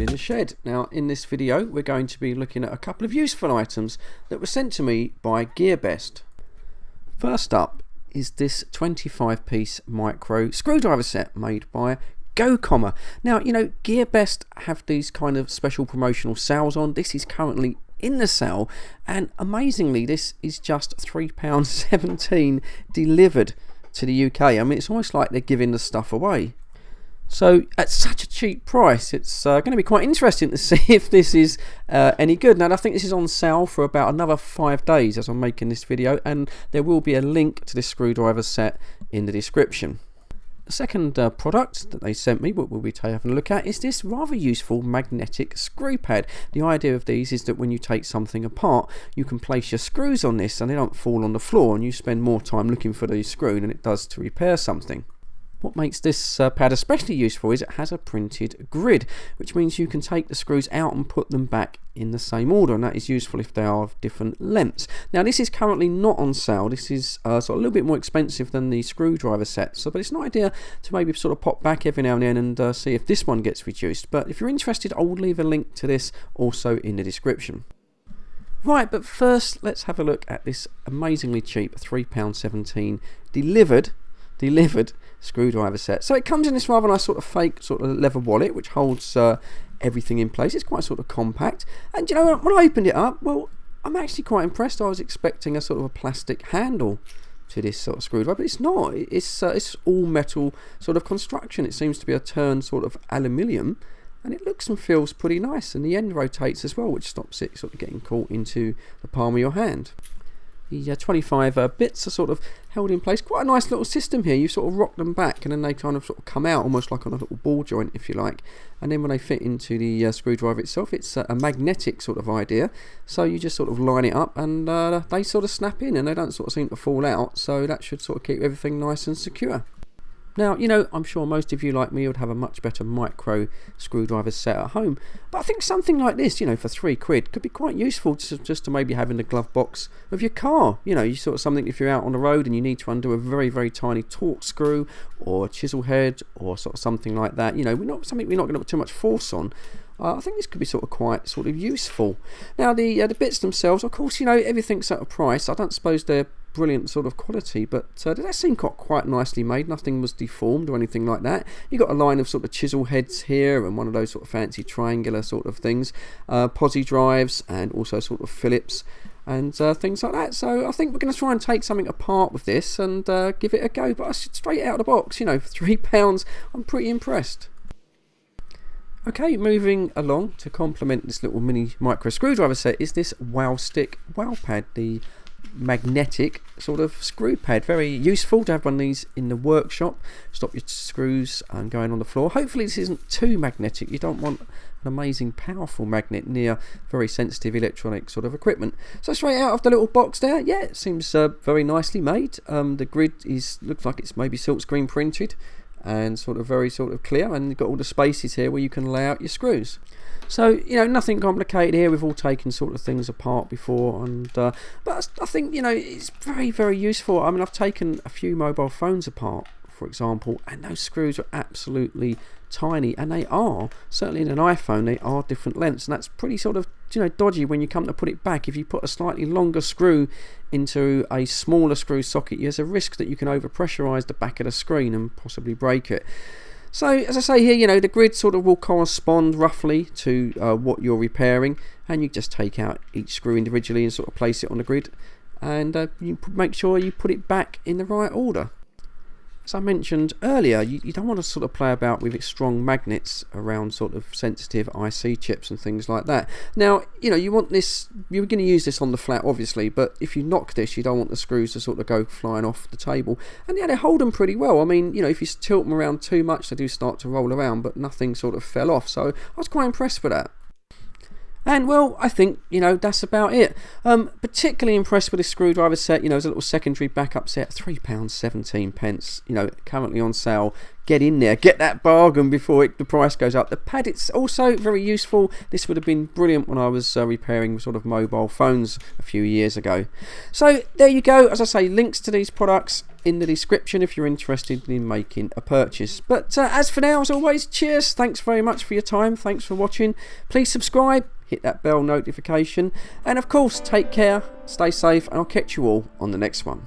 In the shed. Now in this video we're going to be looking at a couple of useful items that were sent to me by Gearbest. First up is this 25-piece micro screwdriver set made by Gocomma. Now, you know, Gearbest have these kind of special promotional sales on. This is currently in the sale, and amazingly this is just £3.17 delivered to the UK. I mean, it's almost like they're giving the stuff away. So at such a cheap price, it's going to be quite interesting to see if this is any good. Now I think this is on sale for about another 5 days as I'm making this video, and there will be a link to this screwdriver set in the description. The second product that they sent me, what we'll be having a look at, is this rather useful magnetic screw pad. The idea of these is that when you take something apart, you can place your screws on this and they don't fall on the floor, and you spend more time looking for the screw than it does to repair something. What makes this pad especially useful is it has a printed grid, which means you can take the screws out and put them back in the same order, and that is useful if they are of different lengths. Now this is currently not on sale. This is sort of a little bit more expensive than the screwdriver set, but it's an idea to maybe sort of pop back every now and then and see if this one gets reduced. But if you're interested, I'll leave a link to this also in the description. Right, but first let's have a look at this amazingly cheap £3.17 delivered screwdriver set. So it comes in this rather nice sort of fake sort of leather wallet which holds everything in place. It's quite sort of compact, and you know, when I opened it up, well, I'm actually quite impressed. I was expecting a sort of a plastic handle to this sort of screwdriver, but it's not. It's all metal sort of construction. It seems to be a turned sort of aluminium, and it looks and feels pretty nice, and the end rotates as well, which stops it sort of getting caught into the palm of your hand. The 25 bits are sort of held in place. Quite a nice little system here. You sort of rock them back and then they kind of sort of come out almost like on a little ball joint, if you like. And then when they fit into the screwdriver itself, it's a magnetic sort of idea. So you just sort of line it up and they sort of snap in and they don't sort of seem to fall out. So that should sort of keep everything nice and secure. Now, you know, I'm sure most of you like me would have a much better micro screwdriver set at home, but I think something like this, you know, for £3 could be quite useful just to maybe have in the glove box of your car. You know, you sort of something if you're out on the road and you need to undo a very, very tiny torque screw or a chisel head or sort of something like that. You know, we're not going to put too much force on. I think this could be sort of quite sort of useful. Now the bits themselves, of course, you know, everything's at a price. I don't suppose they're brilliant sort of quality, but they seem quite nicely made. Nothing was deformed or anything like that. You got a line of sort of chisel heads here and one of those sort of fancy triangular sort of things, posi drives, and also sort of Phillips and things like that. So I think we're going to try and take something apart with this and give it a go. But straight out of the box, you know, for £3, I'm pretty impressed. Okay, moving along to complement this little mini micro screwdriver set is this Wowstick Wowpad, the magnetic sort of screw pad. Very useful to have one of these in the workshop, stop your screws going on the floor. Hopefully this isn't too magnetic. You don't want an amazing powerful magnet near very sensitive electronic sort of equipment. So straight out of the little box there, yeah, it seems very nicely made. The grid looks like it's maybe silkscreen printed and sort of very sort of clear, and you've got all the spaces here where you can lay out your screws. So, you know, nothing complicated here. We've all taken sort of things apart before, and but I think, you know, it's very, very useful. I mean, I've taken a few mobile phones apart, for example, and those screws are absolutely tiny, and they are, certainly in an iPhone, they are different lengths, and that's pretty sort of, you know, dodgy when you come to put it back. If you put a slightly longer screw into a smaller screw socket, there's a risk that you can overpressurize the back of the screen and possibly break it. So as I say here, you know, the grid sort of will correspond roughly to what you're repairing, and you just take out each screw individually and sort of place it on the grid, and you make sure you put it back in the right order. As I mentioned earlier, you don't want to sort of play about with strong magnets around sort of sensitive IC chips and things like that. Now, you know, you want this, you're going to use this on the flat obviously, but if you knock this, you don't want the screws to sort of go flying off the table. And yeah, they hold them pretty well. I mean, you know, if you tilt them around too much, they do start to roll around, but nothing sort of fell off. So I was quite impressed with that. And well, I think, that's about it. Particularly impressed with this screwdriver set. There's a little secondary backup set, £3.17, currently on sale. Get in there, get that bargain before the price goes up. The pad, it's also very useful. This would have been brilliant when I was repairing sort of mobile phones a few years ago. So there you go. As I say, links to these products in the description if you're interested in making a purchase. But as for now, as always, cheers. Thanks very much for your time. Thanks for watching. Please subscribe, hit that bell notification, and of course, take care, stay safe, and I'll catch you all on the next one.